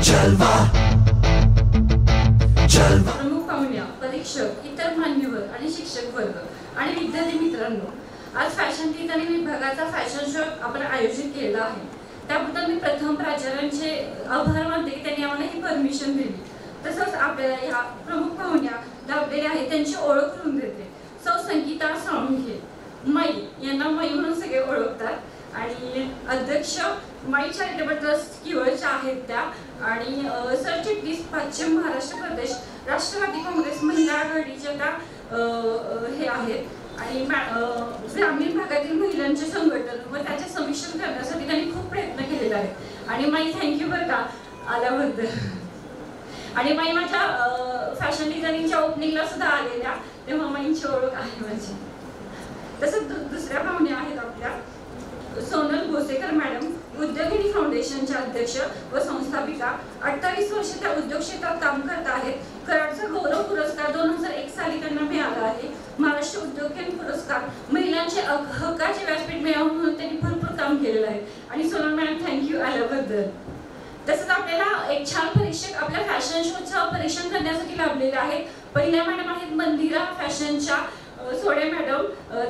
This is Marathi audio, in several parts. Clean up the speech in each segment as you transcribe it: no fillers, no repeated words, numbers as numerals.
जलवा जलवा। प्रमुख पाहुण्या, परीक्षक, इतर मान्यवर आणि शिक्षक वर्ग आणि विद्यार्थी मित्रांनो, आज फॅशन डिझायनिंग विभागाचा फॅशन शो आपण आयोजित केला आहे। त्याबद्दल मी प्रथम प्राचार्यांचे आभार मानते की त्यांनी आम्हाला ही परमिशन दिली। तसंच आपल्याला ह्या प्रमुख पाहुण्या लाभलेल्या आहेत त्यांची ओळख करून देते। सौ संगीता साळुंखे, माई यांना माई म्हणून सगळे ओळखतात आणि अध्यक्ष माई चॅरिटेबल ट्रस्ट किवळच्या आहेत त्या आणि सरचिटणीस पश्चिम महाराष्ट्र प्रदेश राष्ट्रवादी काँग्रेस महिला आघाडीच्या त्या हे आहेत आणि ग्रामीण भागातील महिलांचे संघटन व त्याचे समिक्षण करण्यासाठी त्यांनी खूप प्रयत्न केलेला आहे आणि माई थँक्यू बरं का आल्याबद्दल। आणि माई माझ्या फॅशन डिझायनिंगच्या ओपनिंगला सुद्धा आलेल्या, तेव्हा माईंची ओळख आहे माझी। तसंच दुसऱ्या पाहुण्या आहेत आपल्या सोनल भोसेकर मॅडम, उद्योगिनी फाउंडेशनच्या अध्यक्ष व संस्थापिका। 28 वर्ष त्या उद्योग क्षेत्रात काम करत आहेत। कराडचा गौरव पुरस्कार 2001 साली त्यांना मिळाला आहे। महाराष्ट्र उद्योग केंद्र पुरस्कार, महिलांचे हक्काचे व्यासपीठ मिळावं म्हणून त्यांनी भरपूर काम केलेलं आहे आणि सोनल मॅडम थँक्यू आल्याबद्दल। तसंच आपल्याला एक छान परीक्षक आपल्या फॅशन शोचं परीक्षण करण्यासाठी लाभलेले आहेत। पहिल्या मॅडम आहेत मंदिरा फॅशनच्या सोडे मॅडम,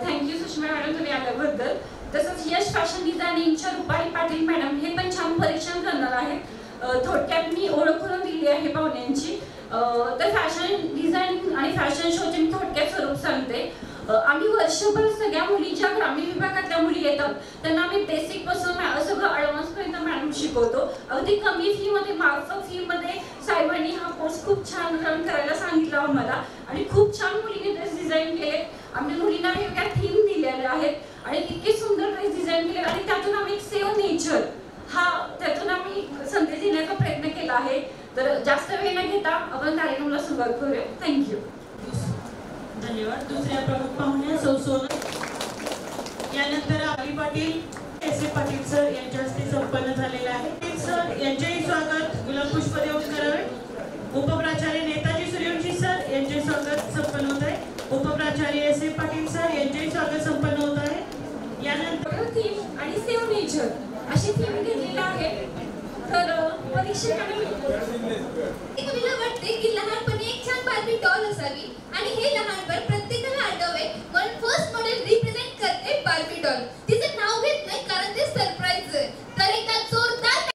थँक्यू सुषमा मॅडम तुम्ही आल्याबद्दल। तसंच यश फॅशन डिझायनिंगच्या रुपाली पाटील मॅडम हे पण छान परीक्षण करणार आहेत। थोडक्यात मी ओळख करून दिली आहे पाहुण्यांची। तर फॅशन डिझायनिंग आणि फॅशन शोचे मी थोडक्यात स्वरूप सांगते। आम्ही वर्षभर सगळ्या मुली ज्या ग्रामीण विभागातल्या मुली येतात त्यांना आम्ही बेसिक पासून सगळं ॲडव्हान्स पर्यंत मॅडम शिकवतो। अगदी कमी फी मध्ये, माफ फी मध्ये साहेबांनी हा कोर्स खूप छान रन करायला सांगितला आम्हाला आणि खूप छान मुलींनी ड्रेस डिझाईन केले। आम्ही मुलींना वेगळ्या थीम दिलेल्या आहेत आणि इतके सुंदर ड्रेस डिझाईन केले आणि त्यातून आम्ही एक सेव्ह नेचर हा त्यातून आम्ही संदेश देण्याचा प्रयत्न केला आहे। तर जास्त वेळ न घेता आपण कार्यक्रमाला सुरुवात करूया। थँक्यू। धन्यवाद। दुसऱ्या प्रमुख पाहुण्या सौ सोनल, यानंतर आली Patil, S A Patil sir यांच्या हस्ते संपन्न झालेला आहे। सर यांचेही स्वागत गुलाबपुष्प देऊन करावे। उपप्राचार्य नेताजी सूर्यवंशी सर यांचे स्वागत संपन्न होत आहे। उपप्राचार्य एस ए पाटील सर यांचेही स्वागत संपन्न होत आहे। यानंतर थीम आणि सेव्ह नेचर अशी थीम घेतलेली आहे। तर परीक्षकांनी मला वाटते की लहानपणी एक छान बार्बी डॉल असावी आणि हे लहानपण प्रत्येकाला आठवे म्हणून फर्स्ट मॉडेल रिप्रेझेंट करते बार्बी डॉल। तिचे नाव घेत नाही कारण ते सरप्राईज आहे। तर एकदा जोरदार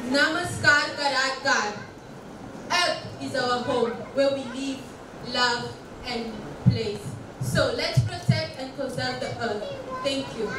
Namaskar Karakar. Earth is our home where we live, love and place. So let's protect and conserve the earth. Thank you.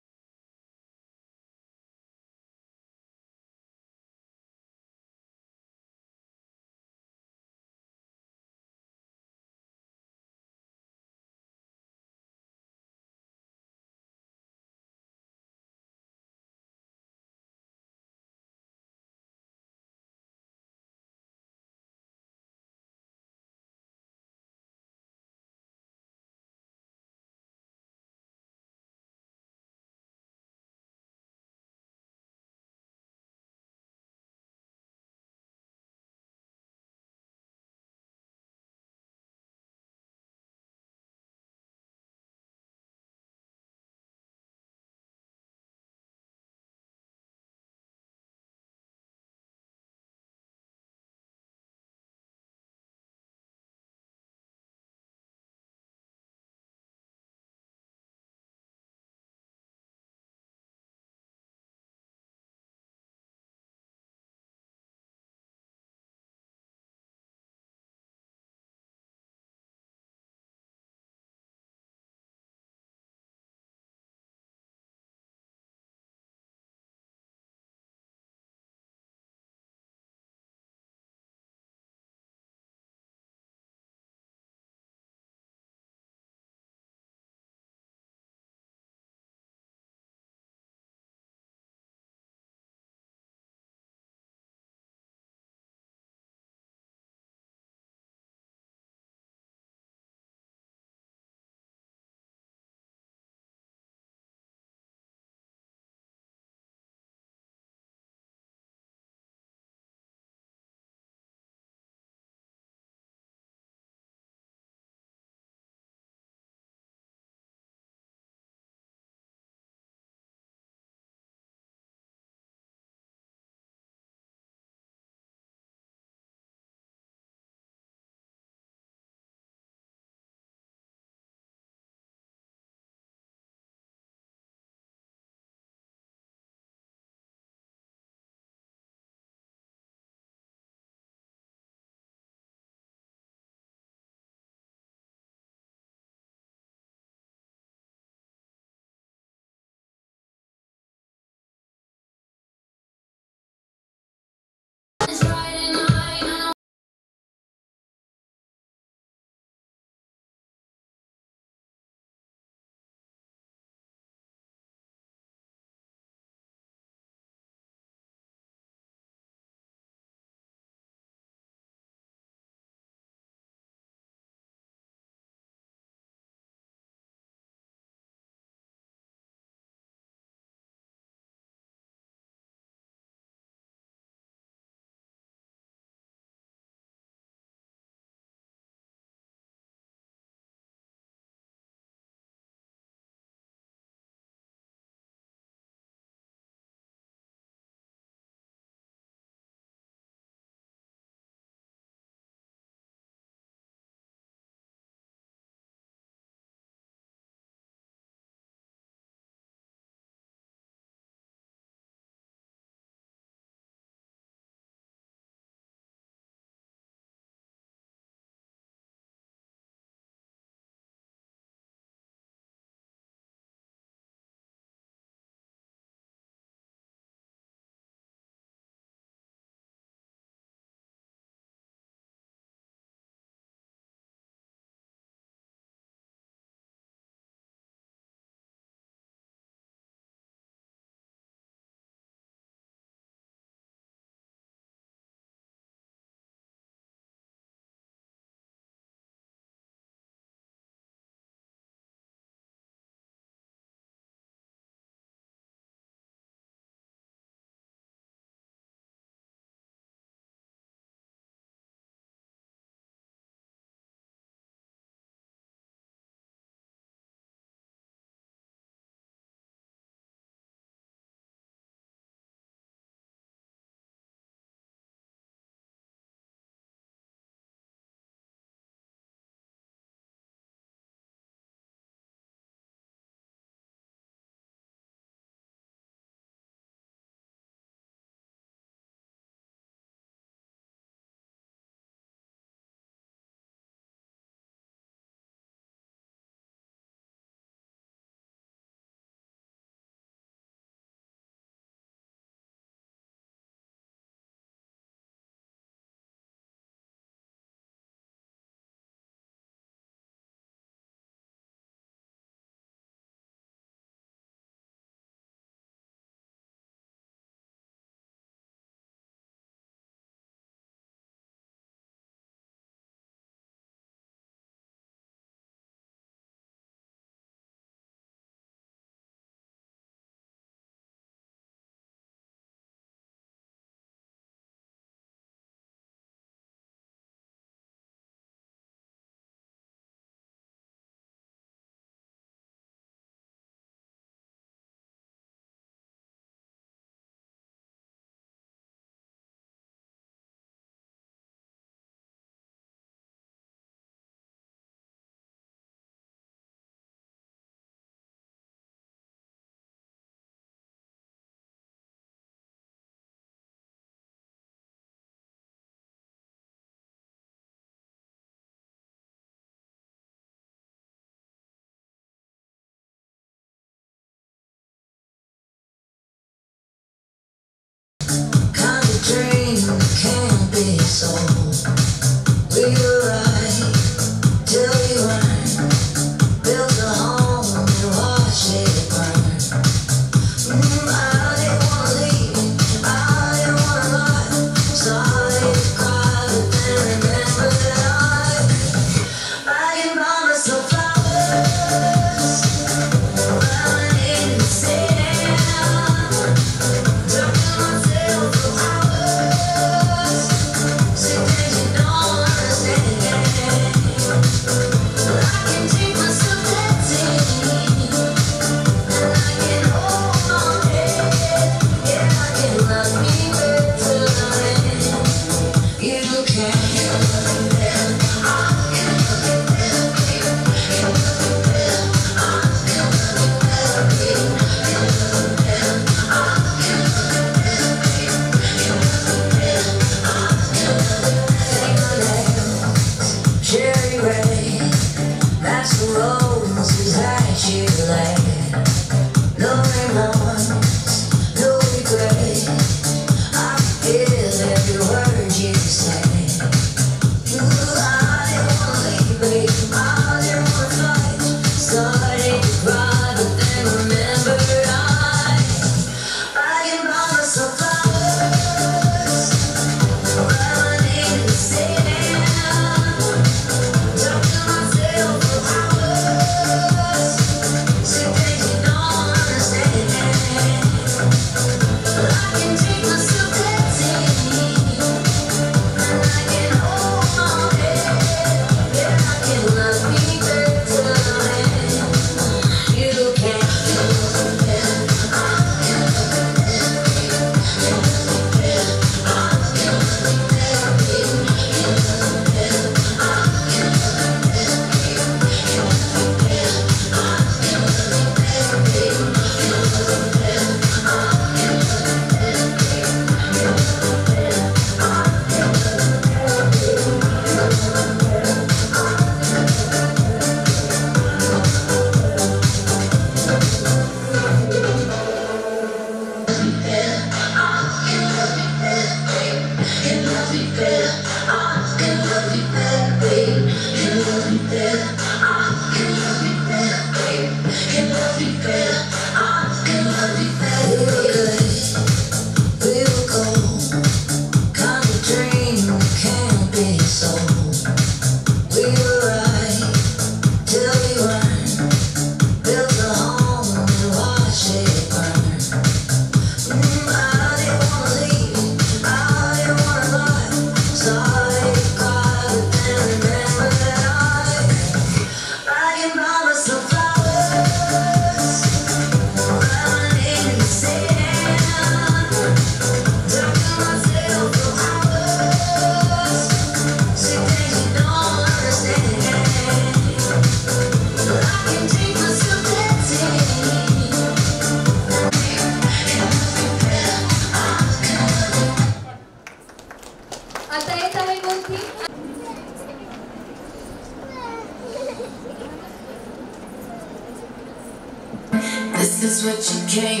came.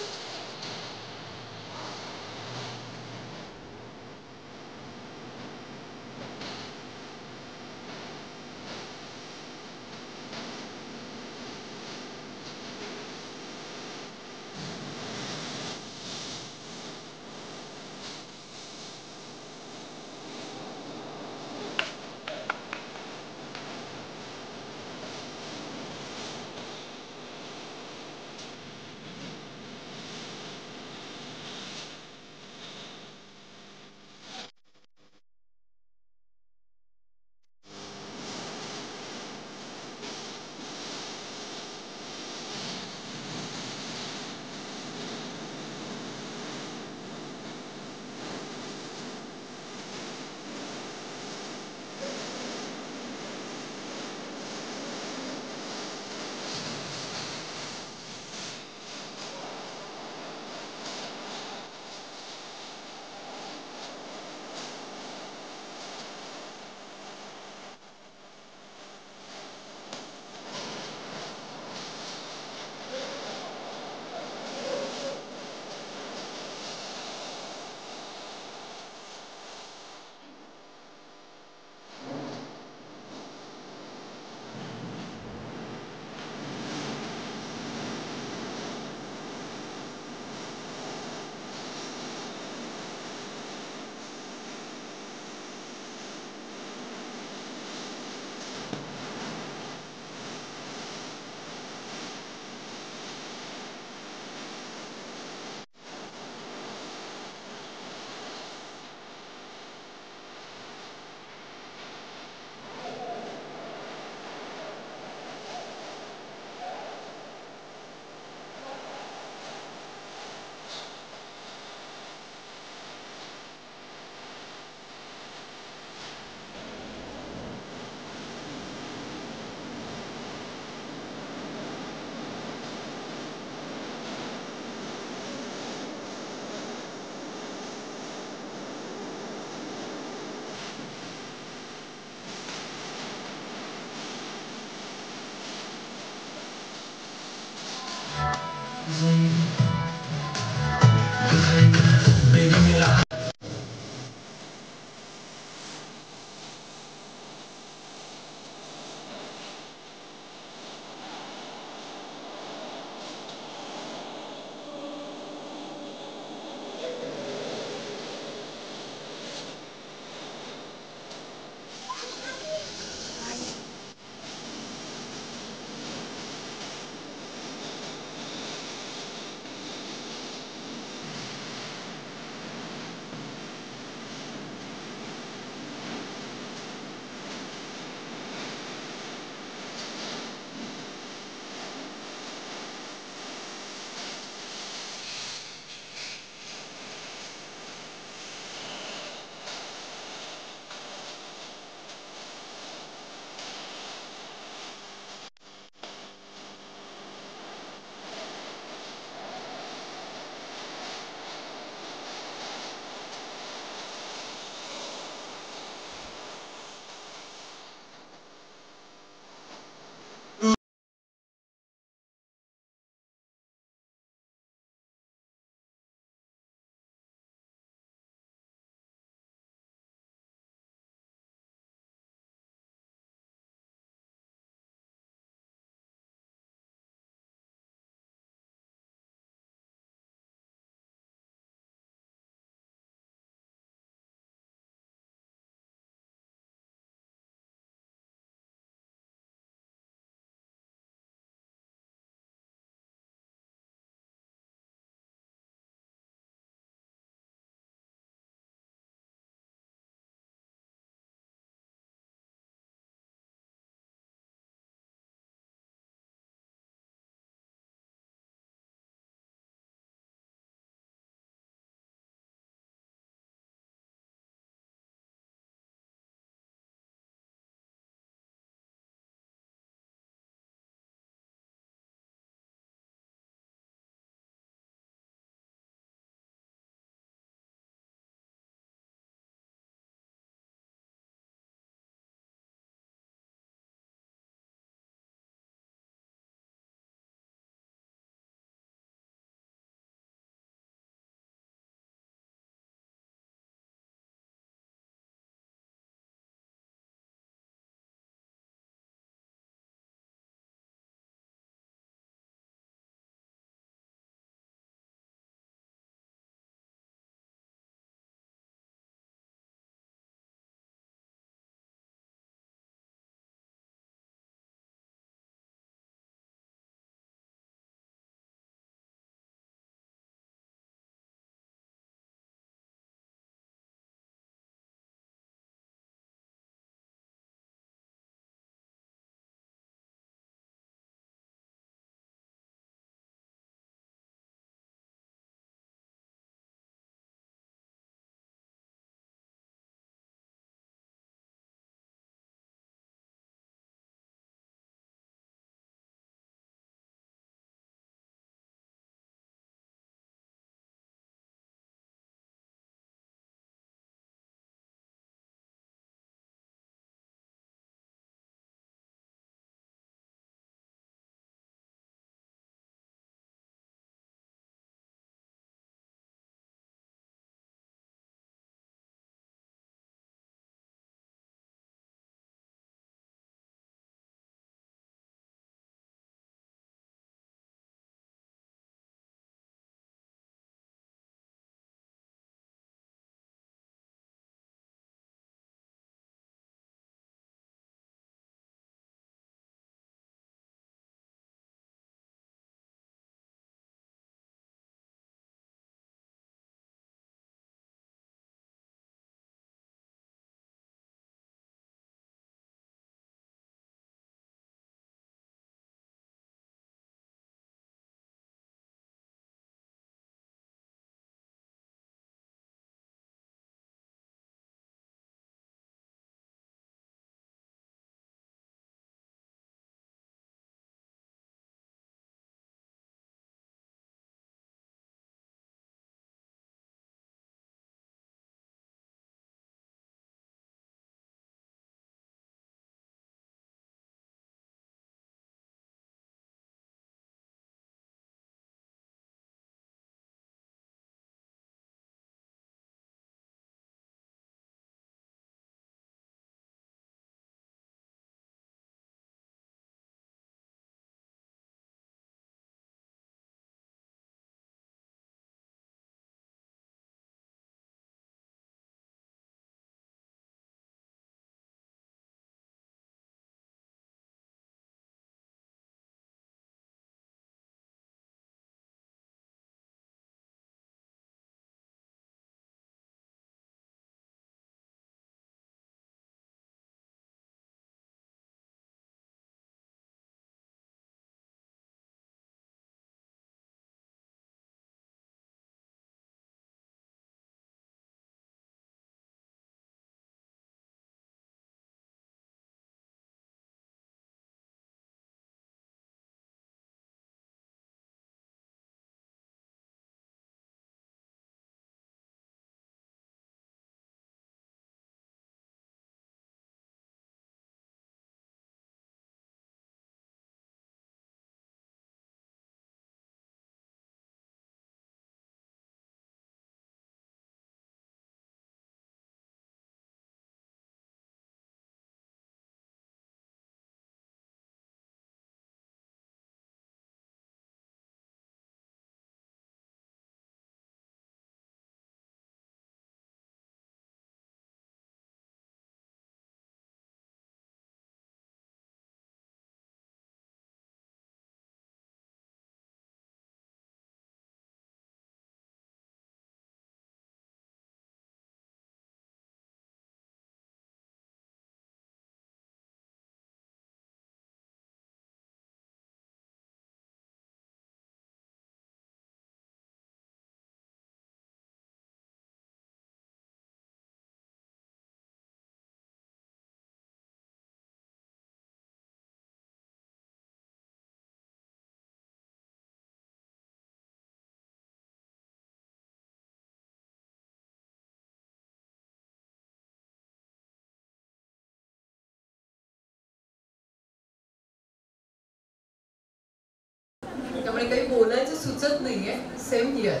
त्यामुळे काही बोलायचं सुचत नाहीये. Same here.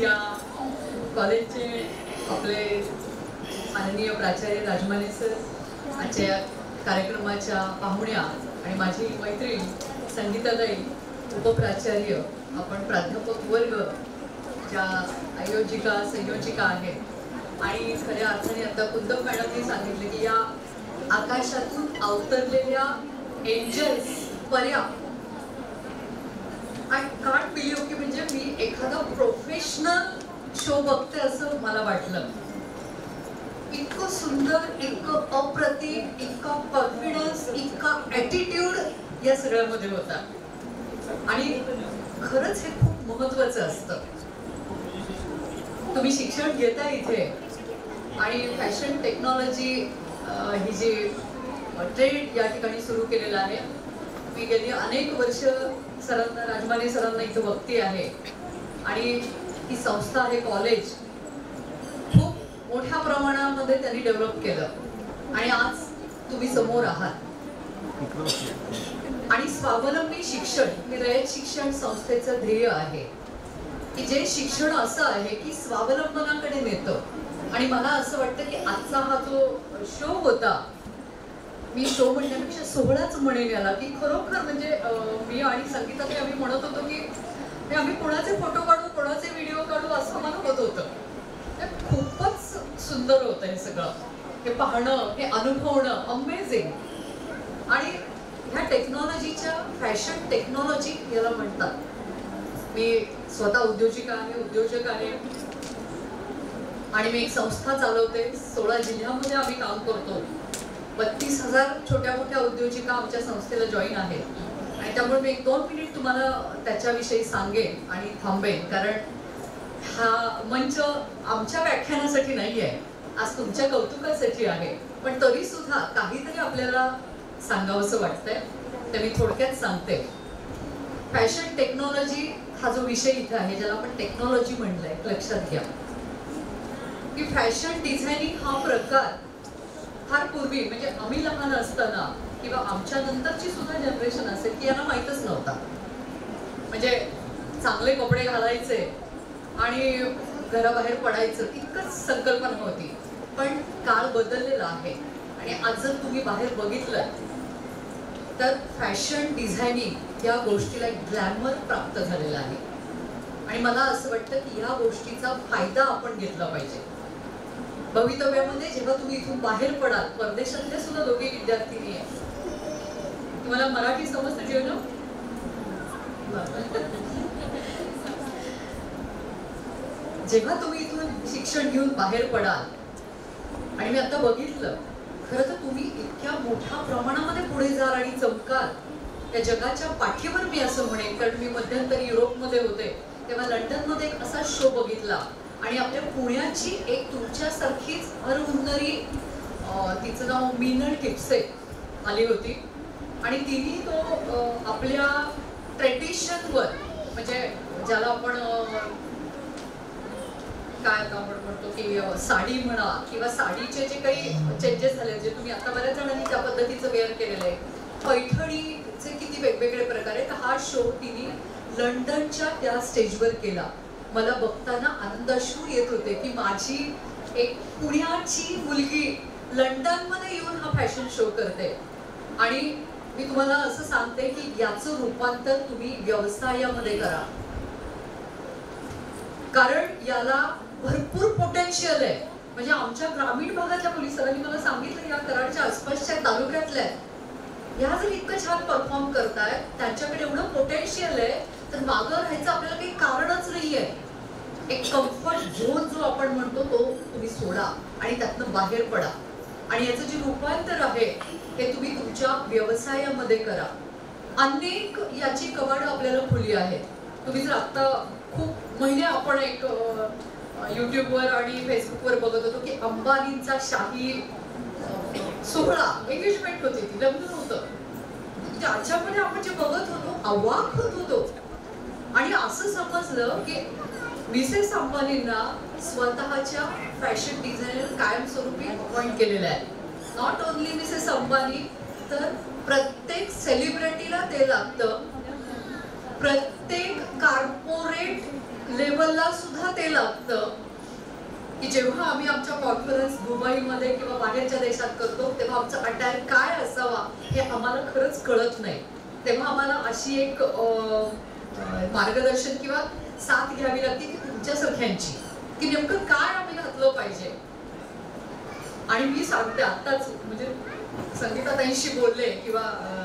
या कॉलेजचे आपले माननीय प्राचार्य राजमाने सर, आजच्या कार्यक्रमाच्या पाहुण्या आणि माझी मैत्रीण संगीताताई, उपप्राचार्य, आपण प्राध्यापक वर्ग, ज्या आयोजिका संयोजिका आहेत, आणि खऱ्या अर्थाने आता कुंदन मॅडमनी सांगितले की या आकाशातून अवतरलेल्या एंजल्स, पऱ्या. आय कांट बिलीव्ह की म्हणजे मी एखादा प्रोफेशनल शो बघते असं मला वाटलं. इतकं सुंदर, इतकं अप्रतिम, इतका कॉन्फिडन्स, इतका ॲटिट्यूड या सगळ्यामध्ये होता. आणि खरंच हे खूप महत्वाचं असतं. तुम्ही शिक्षण घेता इथे आणि फॅशन टेक्नॉलॉजी ही जी ट्रेंड या ठिकाणी सुरू केलेला आहे. मी गेली अनेक वर्ष सरांना, राजमाने सरांना इथं बघते आहे. आणि ही संस्था, हे कॉलेज खूप मोठ्या प्रमाणामध्ये त्यांनी डेव्हलप केलं आणि आज तुम्ही समोर आहात. आणि स्वावलंबी शिक्षण हे रयत शिक्षण संस्थेचं ध्येय आहे की जे शिक्षण असं आहे की स्वावलंबनाकडे नेतं. आणि मला असं वाटतं की आजचा हा जो शो होता, मी शो म्हणण्यापेक्षा सोहळाच म्हणेन याला, की खरोखर म्हणजे मी आणि संगीताने आम्ही म्हणत होतो की आम्ही कोणाचे फोटो काढू, कोणाचे व्हिडिओ काढू असं मला होत होतं. खूपच सुंदर होतं हे सगळं. हे पाहणं, हे अनुभवणं अमेझिंग. आणि ह्या टेक्नॉलॉजीच्या, फॅशन टेक्नॉलॉजी याला म्हणतात. मी स्वतः उद्योजिका आहे, उद्योजक आहे आणि मी एक संस्था चालवते. 16 जिल्ह्यामध्ये आम्ही काम करतो. 32,000 छोट्या मोठ्या उद्योजिका आमच्या संस्थेला जॉईन आहेत. आणि त्यामुळे मी 1-2 मिनिट तुम्हाला त्याच्याविषयी सांगेन आणि थांबेन, कारण हा मंच आमच्या व्याख्यानासाठी नाही आहे, आज तुमच्या कौतुकासाठी आहे. पण तरी सुद्धा काहीतरी आपल्याला सांगावंसं वाटतंय, ते मी थोडक्यात सांगते. फॅशन टेक्नॉलॉजी हा जो विषय इथे आहे, ज्याला आपण टेक्नॉलॉजी म्हणलंय, लक्षात घ्या की फॅशन डिझायनिंग हा प्रकार फार पूर्वी, म्हणजे आम्ही लहान असताना किंवा आमच्या नंतरची सुद्धा जनरेशन असेल की यांना माहीतच नव्हता. म्हणजे चांगले कपडे घालायचे आणि घराबाहेर पडायचं, इतकंच संकल्पना होती. पण काळ बदललेला आहे आणि आज जर तुम्ही बाहेर बघितलं तर फॅशन डिझायनिंग या गोष्टीला एक ग्लॅमर प्राप्त झालेला आहे. आणि मला असं वाटतं की या गोष्टीचा फायदा आपण घेतला पाहिजे. भवितव्यामध्ये जेव्हा तुम्ही इथून बाहेर पडाल, परदेशातले सुद्धा दोघे विद्यार्थिनी आहेत, तुम्हाला मराठी समजतं जेवण, जेव्हा तुम्ही इथून शिक्षण घेऊन बाहेर पडाल आणि मी आता बघितलं, खरं तर तुम्ही इतक्या मोठ्या प्रमाणामध्ये पुढे जाल आणि चमकाल त्या जगाच्या पाठीवर, मी असं म्हणेन. कारण मी मध्यंतरी युरोपमध्ये होते, तेव्हा लंडनमध्ये एक असा शो बघितला आणि आपल्या पुण्याची एक तुमच्यासारखीच हरहुन्नरी, तिचं नाव मीनल टिपसे आली होती. आणि तिने तो आपल्या ट्रेडिशनवर, म्हणजे ज्याला आपण काय आपण म्हणतो की साडी म्हणा किंवा साडीचे जे काही चेंजेस झाले, जे तुम्ही आता बऱ्याच जणांनी त्या पद्धतीचं वेअर केलेलं आहे, पैठणीचे किती वेगवेगळे प्रकार आहेत, हा शो तिने लंडनच्या त्या स्टेजवर केला. मला बघताना आनंदाश्रू येत होते की माझी एक पुण्याची मुलगी लंडनमध्ये येऊन हा फॅशन शो करते. आणि मी तुम्हाला असं सांगते की याचं रूपांतर तुम्ही व्यवसायामध्ये करा, कारण याला भरपूर पोटेन्शियल आहे. म्हणजे आमच्या ग्रामीण भागातल्या पोलिसांनी मला सांगितलं, या कराडच्या आसपासच्या तालुक्यातल्या ह्या जर इतकं छान परफॉर्म करतायत, त्यांच्याकडे एवढं पोटेन्शियल आहे, तर मागं राहायचं आपल्याला काही कारणच नाहीये. एक कम्फर्ट झोन जो आपण म्हणतो तो तुम्ही सोडा आणि त्यातनं बाहेर पडा. आणि याचं जे रूपांतर आहे ते तुम्ही तुमच्या व्यवसायामध्ये करा. अनेक याची कवाडं आपल्याला खुली आहेत. तुम्ही जर आता खूप महिने आपण एक युट्यूबवर आणि फेसबुकवर बघत होतो की अंबानींचा शाही सोहळा, एंगेजमेंट होती, ती लग्न होतं, त्याच्यामध्ये आपण जे बघत होतो अवाक होत होतो. आणि असं समजलं की मिसेस अंबानींना स्वतःच्या फॅशन डिझायनर कायमस्वरूपी अपॉइंट केलेलं आहे. नॉट ओनली मिसेस अंबानी, तर प्रत्येक सेलिब्रिटीला ते लागतं, प्रत्येक कॉर्पोरेट लेवलला सुद्धा ते लागतं की जेव्हा आम्ही आमच्या कॉन्फरन्स दुबईमध्ये किंवा बाहेरच्या देशात करतो तेव्हा आमचं अटायर काय असावा हे आम्हाला खरंच कळत नाही. तेव्हा आम्हाला अशी एक मार्गदर्शन किंवा साथ घ्यावी लागते की तुमच्यासारख्यांची, की नेमकं काय आम्ही घातलं पाहिजे. आणि मी सांगते आत्ताच म्हणजे संगीताताईंशी बोलले किंवा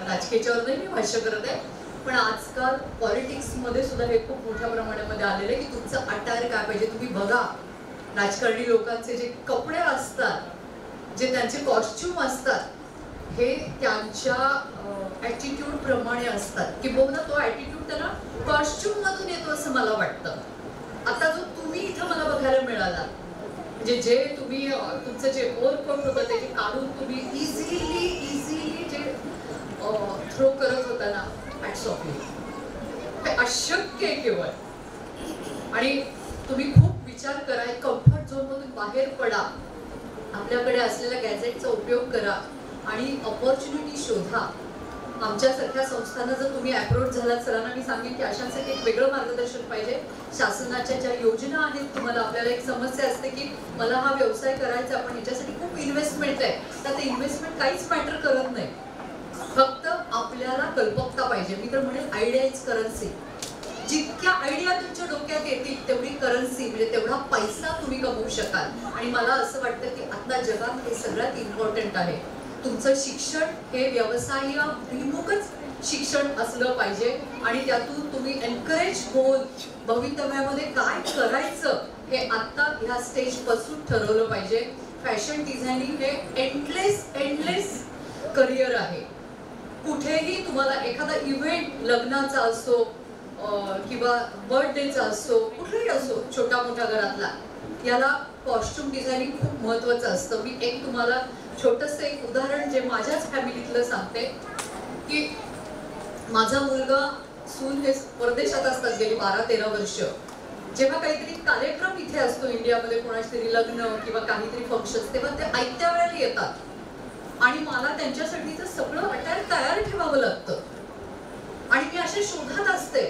राजकीयाच्यावर मी भाष्य करत आहे, पण आजकाल पॉलिटिक्स मध्ये सुद्धा हे खूप मोठ्या प्रमाणामध्ये आलेलं आहे की तुमचं अटायर काय पाहिजे. तुम्ही बघा राजकारणी लोकांचे जे कपडे असतात, जे त्यांचे कॉस्ट्युम असतात, हे त्यांच्या ॲटिट्यूड प्रमाणे असतात किंबहुना तो ॲटिट्यूड त्यांना कॉस्ट्युम मधून येतो असं मला वाटतं. आता जो तुम्ही इथं मला बघायला मिळाला, म्हणजे जे तुम्ही तुमचं जे ओव्हरकोट होतं त्याचे काढून तुम्ही इझिली जे थ्रो करत होता ना, हॅट्स ऑफ यू. हे अशक्य आहे केवळ. आणि तुम्ही खूप विचार करा, कम्फर्ट झोन मधून बाहेर पडा, आपल्याकडे असलेल्या गॅजेटचा उपयोग करा आणि ऑपॉर्च्युनिटी शोधा. आमच्यासारख्या संस्थांना जर तुम्ही अप्रोच झालात, सरांना मी सांगेन की अशांसाठी एक वेगळं मार्गदर्शन पाहिजे. शासनाच्या ज्या योजना आहेत, तुम्हाला आपल्याला एक समस्या असते की मला हा व्यवसाय करायचा पण ह्याच्यासाठी खूप इन्व्हेस्टमेंट आहे, तर ते इन्व्हेस्टमेंट काहीच मॅटर करत नाही. फक्त आपल्याला कल्पकता पाहिजे. मी तर म्हणेन आयडिया इज करन्सी. जितक्या आयडिया तुमच्या डोक्यात येतील तेवढी करन्सी, म्हणजे तेवढा पैसा तुम्ही कमवू शकाल. आणि मला असं वाटतं की आता जगात हे सगळ्यात इम्पॉर्टंट आहे. तुमचं शिक्षण हे व्यवसायाभिमुखच शिक्षण असलं पाहिजे आणि त्यातून तुम्ही एनकरेज होऊन भवितव्यामध्ये काय करायचं हे आता ह्या स्टेज पासून ठरवलं पाहिजे. फॅशन डिझायनिंग हे एंडलेस करिअर आहे. कुठेही तुम्हाला एखादा इव्हेंट लग्नाचा असो किंवा बर्थडेचा असो, कुठलाही असो, छोटा मोठा घरातला, याला कॉस्ट्युम डिझायनिंग खूप महत्वाचं असतं. मी एक तुम्हाला छोटंसं एक उदाहरण जे माझ्याच फॅमिलीतलं सांगते की माझा मुलगा सून हे परदेशात असतात गेली 12-13 वर्ष. जेव्हा काहीतरी कार्यक्रम इथे असतो इंडियामध्ये, कोणाची तरी लग्न किंवा काहीतरी फंक्शन, तेव्हा ते आयत्या वेळेला येतात आणि मला त्यांच्यासाठीचं सगळं अटायर तयार ठेवावं लागतं. आणि मी अशा शोधात असते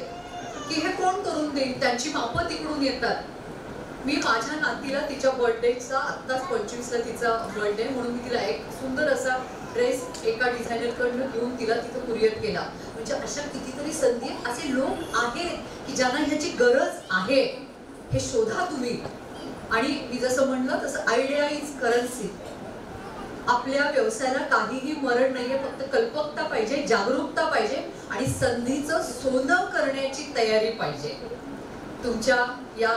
की हे कोण करून देईल. त्यांची मापं तिकडून येतात. मी माझ्या नातीला तिच्या बर्थडेचा, आत्ताच 25ला तिचा बर्थडे, म्हणून मी तिला एक सुंदर असा ड्रेस एका डिझायनरकडनं घेऊन तिला तिथं कुरिअर केला. म्हणजे अशा कितीतरी संधी, असे लोक आहेत की ज्यांना ह्याची गरज आहे. हे शोधा तुम्ही. आणि मी जसं म्हणलं तसं आयडिया इज करन्सी. आपल्या व्यवसायाला काहीही मरण नाहीये, फक्त कल्पकता पाहिजे, जागरूकता पाहिजे आणि संधीचं सोनं करण्याची तयारी पाहिजे. तुमच्या या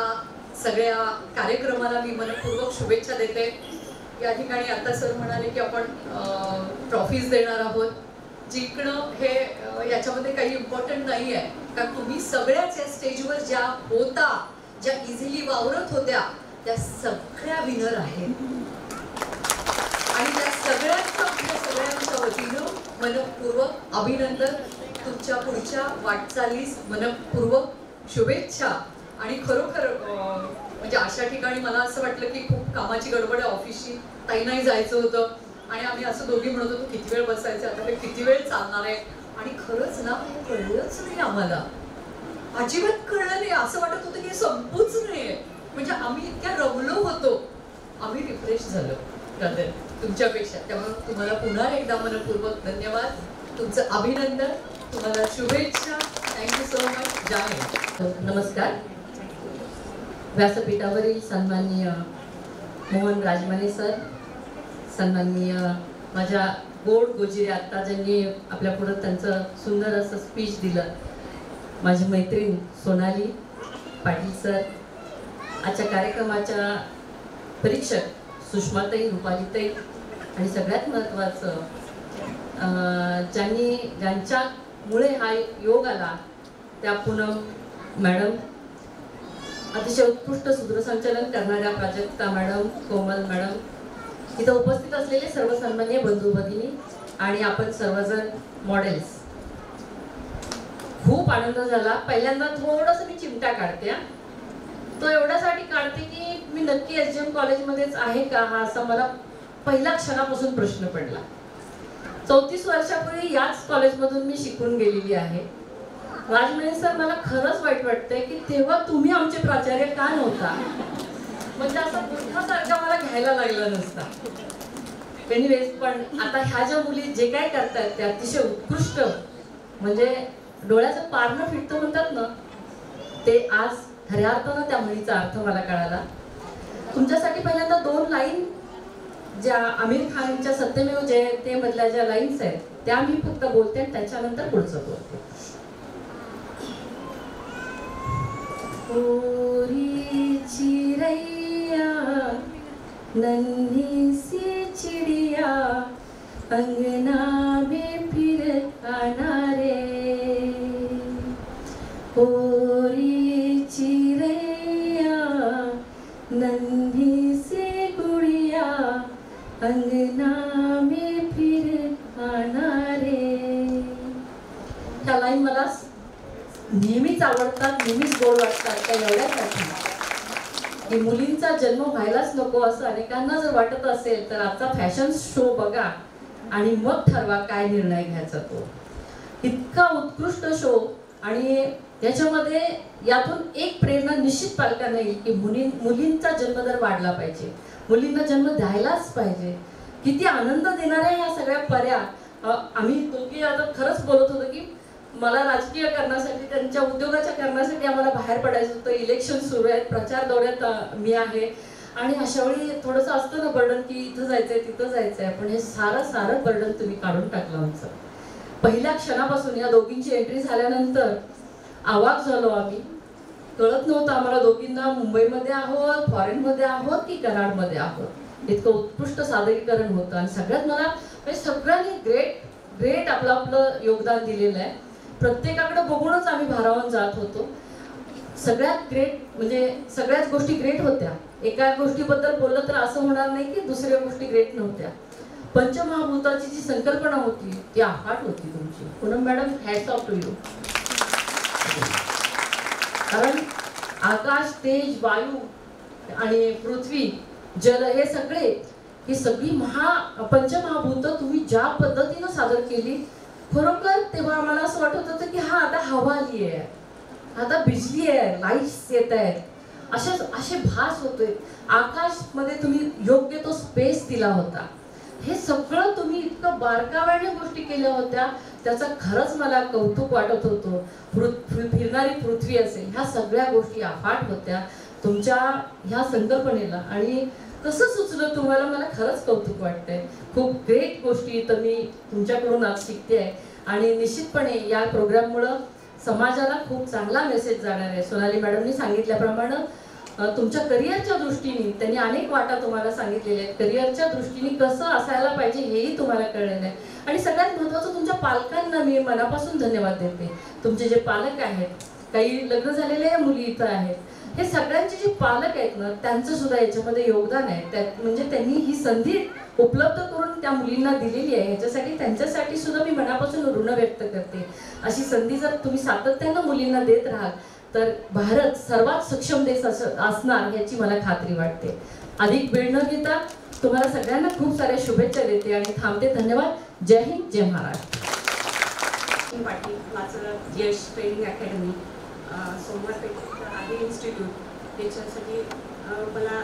सगळ्या कार्यक्रमाला मी मनपूर्वक शुभेच्छा देते. या ठिकाणी आता सर म्हणाले की आपण ट्रॉफीज देणार आहोत. जिंकणं हे याच्यामध्ये काही इम्पॉर्टंट नाही आहे, कारण तुम्ही सगळ्याच या स्टेजवर ज्या होता, ज्या इझिली वावरत होत्या, त्या सगळ्या विनर आहेत. आणि त्या सगळ्यांच्या वतीनं मनपूर्वक अभिनंदन. तुमच्या पुढच्या वाटचालीस मनपूर्वक शुभेच्छा. आणि खरोखर म्हणजे अशा ठिकाणी मला असं वाटलं की खूप कामाची गडबड आहे, ऑफिसची, ताईंनाही जायचं होतं आणि आम्ही असं दोघी म्हणत होतो किती वेळ बसायचं, आता हे किती वेळ चालणार आहे. आणि खरंच ना कळलंच नाही आम्हाला, अजिबात कळलं नाही. असं वाटत होतं की संपूच नाहीये. म्हणजे आम्ही इतक्या रमलो होतो, आम्ही रिफ्रेश झालो रादर तुमच्यापेक्षा. त्यामुळे तुम्हाला पुन्हा एकदा मनपूर्वक धन्यवाद, तुमचं अभिनंदन, तुम्हाला शुभेच्छा. Thank you so much. जय. नमस्कार. व्यासपीठावरील सन्माननीय मोहन राजमाने सर, सन्माननीय माझ्या गोड गोजिरे आत्ता ज्यांनी आपल्या पुढं त्यांचं सुंदर असं स्पीच दिलं, माझी मैत्रीण सोनाली पाटील सर, आजच्या कार्यक्रमाच्या परीक्षक सुषमाताई, रुपालीताई, आणि सगळ्यात महत्त्वाचं ज्यांच्यामुळे हा योग आला त्या पूनम मॅडम, अतिशय उत्कृष्ट सूत्रसंचालन करणाऱ्या प्राजक्ता मॅडम, कोमल मॅडम, इथं उपस्थित असलेले सर्व सन्माननीय बंधू भगिनी आणि आपण सर्वजण मॉडेल्स. खूप आनंद झाला. पहिल्यांदा थोडंसं मी चिमटा काढते. तो एवढ्यासाठी काढते की मी नक्की SGM कॉलेजमध्येच आहे का हा असा मला पहिल्या क्षणापासून प्रश्न पडला. 34 वर्षापूर्वी याच कॉलेजमधून मी शिकून गेलेली आहे. राजमणी सर, मला खरंच वाईट वाटतंय की तेव्हा तुम्ही आमचे प्राचार्य का नव्हता, म्हणजे असं बुद्धासारखा मला घ्यायला लागला नसता. एनिवेज, पण आता ह्या ज्या मुली जे काय करतात ते अतिशय उत्कृष्ट, म्हणजे डोळ्याचं पारणं फिटतं म्हणतात ना, ते आज खऱ्या अर्थानं त्या म्हणीचा अर्थ मला कळाला. तुमच्यासाठी पहिल्यांदा 2 लाईन ज्या आमिर खानच्या सत्यमेव जयते मधल्या ज्या लाईन्स आहेत त्या मी फक्त बोलते आणि त्याच्यानंतर पुढचं बोलते. ओरी चिरैया नन्ही सी चिड़िया अंगना में फिर आना रे, ओरी चिरैया नन्ही सी गुड़िया अंगना में फिर आना रे. ह्या लाईन मला नेहमीच आवडतात, नेहमीच गोड वाटतात. त्या एवढ्यासाठी की मुलींचा जन्म व्हायलाच नको असं अनेकांना जर वाटत असेल तर आजचा फॅशन शो बघा आणि मग ठरवा काय निर्णय घ्यायचा. तो इतका उत्कृष्ट शो, आणि त्याच्यामध्ये यातून एक प्रेरणा निश्चित पालकांना येईल की मुलींचा जन्मदर वाढला पाहिजे, मुलींना जन्म द्यायलाच पाहिजे. किती आनंद देणाऱ्या ह्या सगळ्या पर्या. आम्ही दोघी आता खरंच बोलत होतो की मला राजकीय करण्यासाठी, त्यांच्या उद्योगाच्या करण्यासाठी आम्हाला बाहेर पडायचं होतं. इलेक्शन सुरू आहेत, प्रचार दौऱ्यात मी आहे, आणि अशा वेळी थोडंसं असतं ना बर्डन की इथं जायचंय तिथं जायचंय. पण हे सारं बर्डन तुम्ही काढून टाकलं आमचं. पहिल्या क्षणापासून या दोघींची एंट्री झाल्यानंतर आवाज झालो आम्ही. कळत नव्हतं आम्हाला दोघींना मुंबईमध्ये आहोत, फॉरेनमध्ये आहोत की कराडमध्ये आहोत. इतकं उत्कृष्ट सादरीकरण होतं. आणि सगळ्यात मला सगळ्यांनी ग्रेट आपलं योगदान दिलेलं आहे. प्रत्येकाकडे बघूनच आम्ही भारावून जात होतो. सगळ्यात ग्रेट म्हणजे सगळ्याच गोष्टी ग्रेट होत्या. एका गोष्टीबद्दल बोललं तर असं होणार नाही की दुसऱ्या गोष्टी ग्रेट नव्हत्या. पंचमहाभूताची जी संकल्पना होती ती अफाट होती तुमची. Poonam madam, hats off to you. कारण आकाश, तेज, वायू आणि पृथ्वी, जल हे सगळे, ही सगळी पंचमहाभूत तुम्ही ज्या पद्धतीनं सादर केली, खरोखर तेव्हा आम्हाला असं वाटत होतं की हा आता हवा आली आहे, आता बिजली आहे, लाईट्स येत आहेत, असे भास होतोय. आकाश मध्ये तुम्ही योग्य तो स्पेस दिला होता. हे सगळं तुम्ही इतकं बारकाव्याने गोष्टी केल्या होत्या, त्याचा खरंच मला कौतुक वाटत होतं. फिरणारी पृथ्वी असेल, ह्या सगळ्या गोष्टी अफाट होत्या तुमच्या ह्या संकल्पनेला. आणि कसं सुचलं तुम्हाला, मला खरंच कौतुक वाटतंय. खूप ग्रेट गोष्टी तर मी तुमच्याकडून आज शिकते आहे. आणि निश्चितपणे या प्रोग्राममुळं समाजाला खूप चांगला मेसेज जाणार आहे. सोनाली मॅडमनी सांगितल्याप्रमाणे तुमच्या करिअरच्या दृष्टीने त्यांनी अनेक वाटा तुम्हाला सांगितलेल्या आहेत. करिअरच्या दृष्टीने कसं असायला पाहिजे हेही तुम्हाला कळलेलं आहे. आणि सगळ्यात महत्त्वाचं, तुमच्या पालकांना मी मनापासून धन्यवाद देते. तुमचे जे पालक आहेत, काही लग्न झालेल्या मुली इथं आहेत, हे सगळ्यांचे जे पालक आहेत ना, त्यांचं सुद्धा याच्यामध्ये योगदान आहे. म्हणजे त्यांनी ही संधी उपलब्ध करून त्या मुलींना दिलेली आहे. ह्याच्यासाठी त्यांच्यासाठी सुद्धा मी मनापासून ऋण व्यक्त करते. अशी संधी जर तुम्ही सातत्यानं मुलींना देत राहाल तर भारत सर्वात सक्षम देश असणार याची मला खात्री वाटते. अधिक वेळ न घेता तुम्हाला सगळ्यांना खूप साऱ्या शुभेच्छा देते आणि थांबते. धन्यवाद. जय हिंद, जय महाराष्ट्र. पाटील, माझं यश ट्रेनिंग अकॅडमी, सोमवार पेठ आधी इन्स्टिट्यूट, याच्यासाठी मला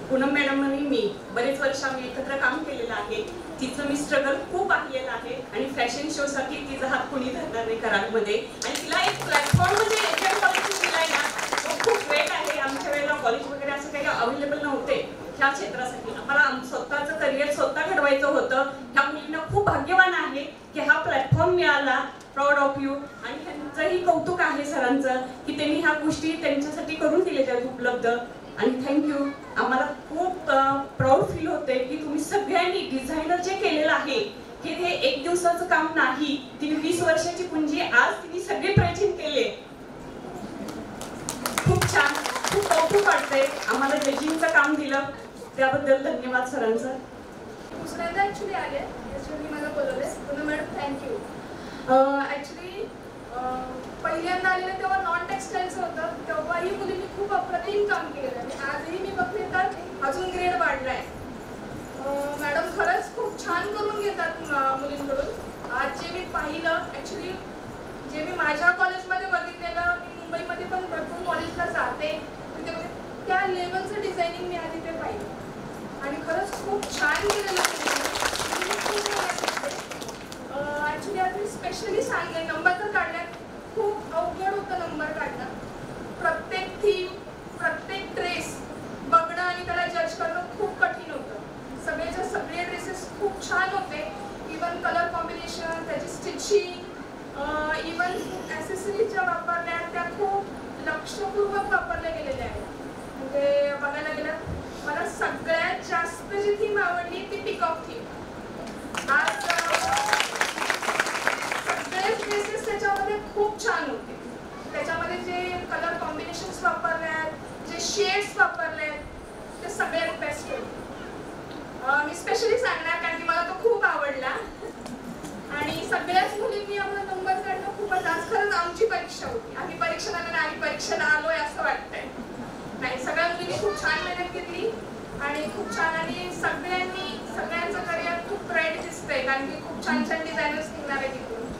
पूनम मॅडम आणि मी बरेच वर्ष आम्ही एकत्र काम केलेलं आहे. तिचं मी स्ट्रगल खूप पाहिलेलं आहे आणि फॅशन शोसाठी तिचा हात कोणी धरणार नाही कराडमध्ये. आणि तिला एक प्लॅटफॉर्ममध्ये एजंट कॉलेज दिलाय ना, तो खूप ग्रेट आहे. आमच्या वेळेला कॉलेज वगैरे असं काही अवेलेबल नव्हते ह्या क्षेत्रासाठी. आम्हाला स्वतःचं करिअर स्वतः घडवायचं होतं. ह्या मुलींना खूप भाग्यवान आहे की हा प्लॅटफॉर्म मिळाला. Proud of you. आणि त्यांचंही कौतुक आहे सरांचं की त्यांनी ह्या गोष्टी त्यांच्यासाठी करून दिलेल्या आहेत उपलब्ध. आणि थँक्यू. आम्हाला खूप प्राऊड फील होते की तुम्ही सगळ्यांनी डिझायनर जे केलेलं आहे की हे एक दिवसाचं काम नाही. तिने 20 वर्षाची पुंजी आज तिने सगळे प्रेझेंट केले. खूप छान, खूप कौतुक वाटतंय. आम्हाला जजिंगचं काम दिलं त्याबद्दल धन्यवाद सरांचं. दुसऱ्यांदा ॲक्च्युली आले, ॲक्च्युली मला बोलवले. पुन्हा मॅडम थँक्यू. ॲक्च्युली पहिल्यांदा आलेलं तेव्हा नॉन टेक्स्टाईलचं होतं, तेव्हाही मुलींनी खूप अप्रतिम काम केलेलं आहे. आजही मी बघते तर अजून ग्रेड वाढलाय. मॅडम खरंच खूप खूप छान करून घेतात मुलींकडून. आज जे मी पाहिलं ॲक्च्युली जे मी माझ्या कॉलेजमध्ये बघितलेलं, मी मुंबईमध्ये पण भरपूर कॉलेजला जाते तिथे त्या लेवलचं डिझायनिंग मी आधी ते पाहिलं आणि खरंच खूप छान केलेलं. ॲक्च्युली आधी स्पेशली सांगेन नंबर तर काढण्यात खूप अवघड होतं. नंबर काढणं, प्रत्येक थीम, प्रत्येक ड्रेस बघणं आणि त्याला जज करणं खूप कठीण होतं. सगळेच्या सगळे ड्रेसेस खूप छान होते. इवन कलर कॉम्बिनेशन, त्याची स्टिचिंग, इवन ॲसेसरीज ज्या वापरल्या त्या खूप लक्षपूर्वक वापरल्या गेलेल्या आहेत. म्हणजे बघायला गेलं मला सगळ्यात जास्त जी थीम आवडली ती पिकॉक थीम. आज सगळेच ड्रेसेस त्याच्यामध्ये खूप छान होते. त्याच्यामध्ये जे कलर कॉम्बिनेशन्स वापरले आहेत, जे शेड्स वापरले आहेत ते सगळ्यात बेस्ट होते. मी स्पेशली सांगणार कारण की मला तो खूप आवडला आणि सगळ्याच मुलींनी आपला नंबर काढणं खूपच. आज खरंच आमची परीक्षा होती. आम्ही परीक्षेला नाही, आम्ही परीक्षेला आलोय असं वाटतंय. नाही, सगळ्या मुलींनी खूप छान मेहनत घेतली आणि खूप छान आणि सगळ्यांचं करिअर खूप ब्राईट दिसतंय कारण की खूप छान छान डिझायनर्स निघणार आहे तिथून.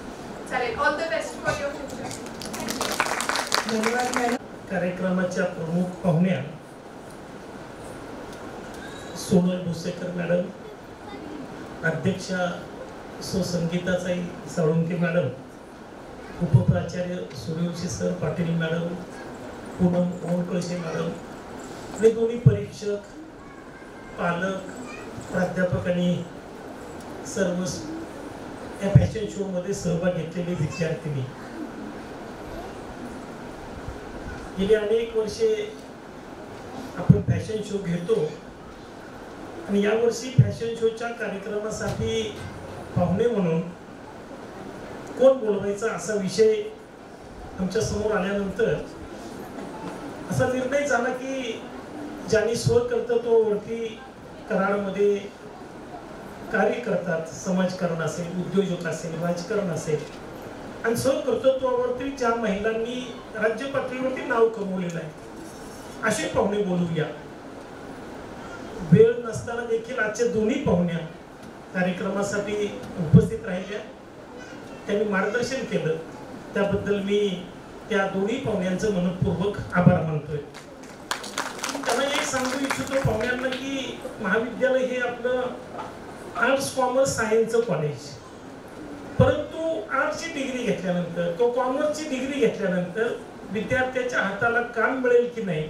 चालेल, all the best for your future. धन्यवाद मॅडम. कार्यक्रमाच्या प्रमुख पाहुण्या सोनल भुसेकर मॅडम, अध्यक्षा संगीताताई साळुंके मॅडम, उपप्राचार्य Suryavanshi sir Patil madam, Poonam Ondkalshe madam आणि दोन्ही परीक्षक, पालक, प्राध्यापक आणि सर्व या फॅशन शो मध्ये सहभाग घेतलेले विद्यार्थिनी. गेली अनेक वर्षे आपण फॅशन शो घेतो आणि यावर्षी फॅशन शोच्या कार्यक्रमासाठी पाहुणे म्हणून कोण बोलवायचा असा विषय आमच्या समोर आल्यानंतर असा निर्णय झाला की ज्यांनी स्वकर्तृत्वावरती कराडमध्ये कार्य करतात, समाजकारण असेल, उद्योजक असेल, राजकारण असेल आणि स्वकर्तृत्वावरती ज्या महिलांनी राज्य पातळीवरती नाव कमवलेलं आहे असे पाहुणे बोलूया. वेळ नसताना देखील आजच्या दोन्ही पाहुण्या कार्यक्रमासाठी उपस्थित राहिल्या, त्यांनी मार्गदर्शन केलं, त्याबद्दल मी त्या दोन्ही पाहुण्यांचं मनपूर्वक आभार मानतोय. त्यांना एक सांगू इच्छितो पाहुण्यांना की महाविद्यालय हे आपलं आर्ट्स, कॉमर्स, सायन्सचं कॉलेज, परंतु आर्ट्सची डिग्री घेतल्यानंतर तो कॉमर्सची डिग्री घेतल्यानंतर विद्यार्थ्याच्या हाताला काम मिळेल की नाही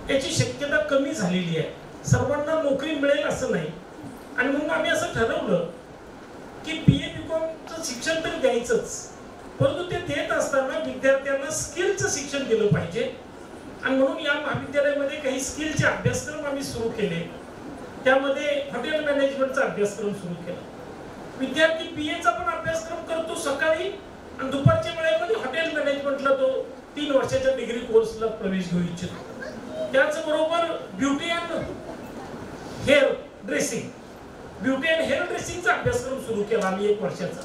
याची शक्यता कमी झालेली आहे. सर्वांना नोकरी मिळेल असं नाही आणि म्हणून आम्ही असं ठरवलं की BA BComचं शिक्षण तर द्यायचंच, परंतु ते देत असताना विद्यार्थ्यांना स्किलचं शिक्षण दिलं पाहिजे आणि म्हणून या महाविद्यालयामध्ये काही स्किलचे अभ्यासक्रम आम्ही सुरू केले. त्यामध्ये हॉटेल मॅनेजमेंटचा अभ्यासक्रम सुरू केला. विद्यार्थी BAचा पण अभ्यासक्रम करतो सकाळी आणि दुपारच्या वेळेमध्ये हॉटेल मॅनेजमेंटला तो 3 वर्षाच्या डिग्री कोर्सला प्रवेश घेऊ इच्छितो. त्याचबरोबर beauty and hair dressing, beauty and hair ड्रेसिंगचा अभ्यासक्रम सुरू केला आम्ही 1 वर्षाचा.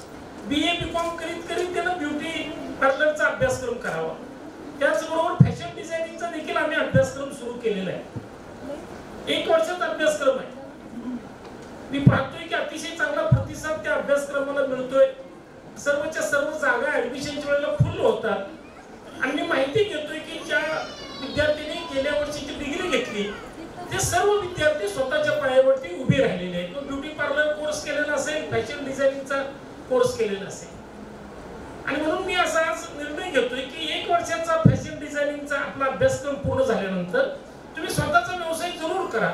BA BCom करीत त्यानं ब्युटी पार्लरचा अभ्यासक्रम करावा. त्याचबरोबर फॅशन डिझायनिंगचा देखील आम्ही अभ्यासक्रम सुरू केलेला आहे. 1 वर्षाचा अभ्यासक्रम आहे. मी पाहतोय की अतिशय चांगला प्रतिसाद त्या अभ्यासक्रमाला मिळतोय. सर्वच्या सर्व जागा ऍडमिशनच्या वेळेला फुल होतात आणि मी माहिती घेतोय की ज्या विद्यार्थ्यांनी गेल्या वर्षीची डिग्री घेतली ते सर्व विद्यार्थी स्वतःच्या पायावरती उभे राहिलेले आहेत. तो ब्युटी पार्लर कोर्स केलेला असेल, फॅशन डिझायनिंगचा कोर्स केलेला असेल आणि म्हणून मी असा आज निर्णय घेतोय की 1 वर्षाचा फॅशन डिझायनिंगचा आपला अभ्यासक्रम पूर्ण झाल्यानंतर तुम्ही स्वतःचा व्यवसाय जरूर करा.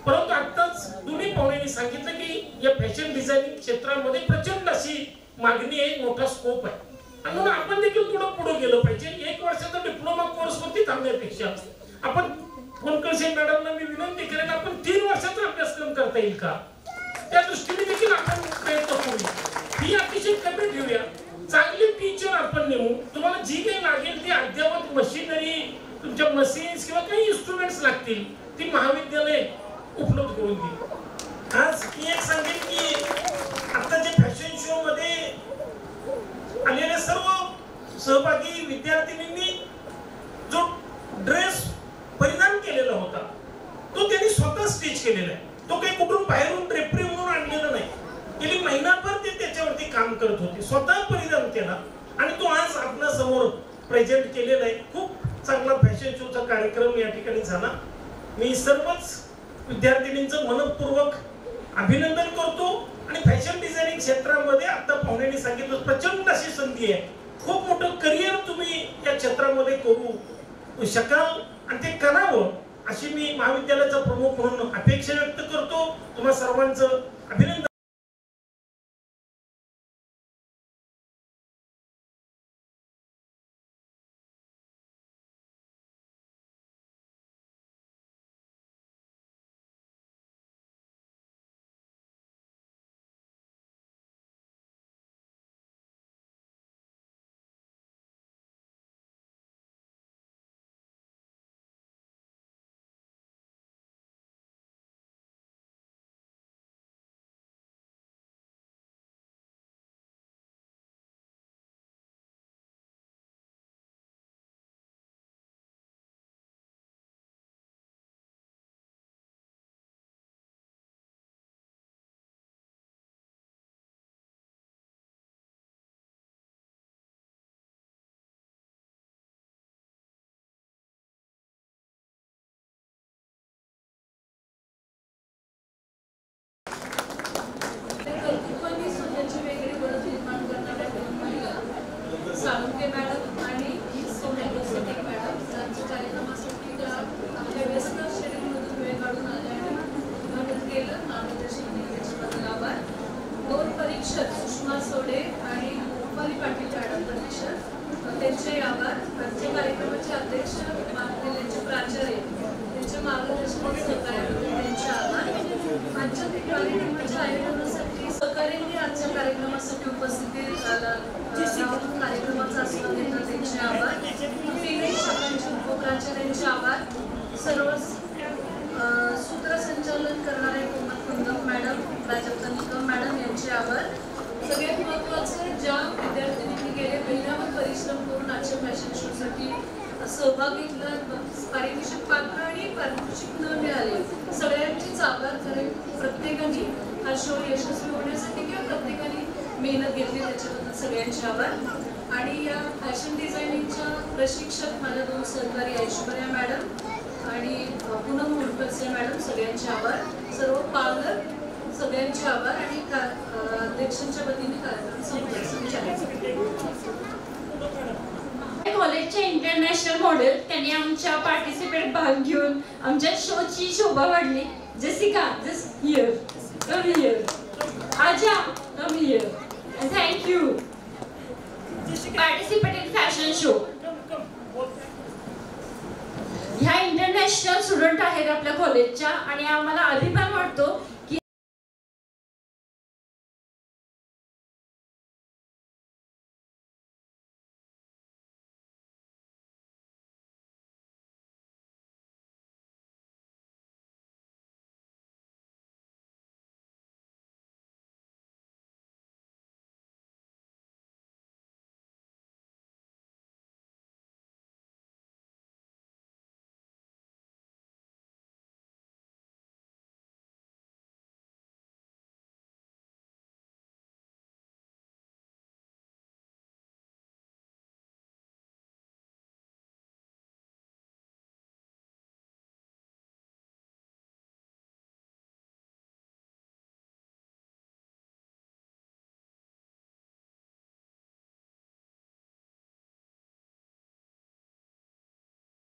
परंतु आताच दोन्ही पाहुण्यांनी सांगितलं की या फॅशन डिझायनिंग क्षेत्रामध्ये प्रचंड अशी मागणी आहे, मोठा स्कोप आहे आणि म्हणून आपण देखील थोडं पुढे गेलं पाहिजे. 1 वर्षाचा डिप्लोमा कोर्स वरती थांबण्यापेक्षा आपण ओंडकळशे मॅडमना मी विनंती करेन आपण 3 वर्षाचा अभ्यासक्रम करता येईल का त्या दृष्टीने देखील आपण प्रयत्न करूया. ही अतिशय कमी ठेवूया. चांगले टीचर आपण नेमू. तुम्हाला जी काही लागेल ती अद्यावत मशिनरी, तुमच्या मशीन्स किंवा काही इन्स्ट्रुमेंट्स लागतील ती महाविद्यालय उपलब्ध करून देईल. आज मी एक सांगेन की आता जे फॅशन शो मध्ये आलेल्या सर्व सहभागी विद्यार्थिनींनी जो ड्रेस परिधान केलेला होता तो त्यांनी स्वतः स्टिच केलेला आहे. तो काही कुठून बाहेरून ड्रेपरी म्हणून गेली महिनाभर ते त्याच्यावरती काम करत होते, स्वतः परिधान केला आणि तो आज आपल्या समोर प्रेझेंट केलेला आहे. खूप चांगला फॅशन शोचा कार्यक्रम या ठिकाणी झाला. मी सर्वच विद्यार्थिनींचं मनपूर्वक अभिनंदन करतो आणि फॅशन डिझायनिंग क्षेत्रामध्ये आता पाहुण्यांनी सांगितलं प्रचंड अशी संधी आहे. खूप मोठं करिअर तुम्ही या क्षेत्रामध्ये करू शकाल आणि ते करावं अशी मी महाविद्यालयाचा प्रमुख म्हणून अपेक्षा व्यक्त करतो. तुम्हा सर्वांचं अभिनंदन. साळुंखे मॅडम आणि सोमनाथ मॅडम त्यांच्या कार्यक्रमासाठी आपल्या व्यस्त शेड्यूलमधून वेळ काढून आल्या आणि मदत केलं. मार्गदर्शन त्याच्याबद्दल आभार. 2 परीक्षक सुषमा सोडे आणि रुपाली पाटील मॅडम परीक्षक त्यांचे आभार. आजच्या कार्यक्रमाचे अध्यक्ष महाविद्यालयाचे प्राचार्य त्यांच्या मार्गदर्शनात सहकार्याबद्दल त्यांचे आभार. आजच्या कार्यक्रमाच्या आयोजनासाठी सहकार्यांनी आजच्या कार्यक्रमासाठी उपस्थिती कार्यक्रमाचा आस्वाद घेतला त्यांचे आभार. तीनही शाखांचे उपप्राचार्यांचे आभार. सर्व सूत्रसंचालन करणारे कोमल कुंदम मॅडम, प्राजक्ता निकम मॅडम यांचे आभार. सगळ्यात महत्त्वाचं ज्या विद्यार्थिनींनी गेले महिन्याभर परिश्रम करून आजच्या फॅशन शोसाठी सहभाग घेतला, पारितोषिक पात्र आणि पारितोषिक न मिळाले सगळ्यांचेच आभार. कारण प्रत्येकाने हा शो यशस्वी होण्यासाठी किंवा प्रत्येकाने मेहनत घेतली त्याच्याबद्दल सगळ्यांचे आभार. आणि या फॅशन डिझायनिंगच्या प्रशिक्षक माझ्या 2 सहकारी ऐश्वर्या मॅडम आणि पूनम मोडकरचे मॅडम सगळ्यांचे आभार. सर्व पालक सगळ्यांचे आभार आणि अध्यक्षांच्या वतीने कार्यक्रम कॉलेजचे इंटरनॅशनल मॉडेल त्यांनी आमच्या पार्टिसिपेट भाग घेऊन आमच्या शोची शोभा वाढली. Jessica just here, come here, आजा come here. Thank you. Participate in fashion show. ह्या इंटरनॅशनल स्टुडंट आहेत आपल्या कॉलेजच्या आणि आम्हाला अभिमान वाटतो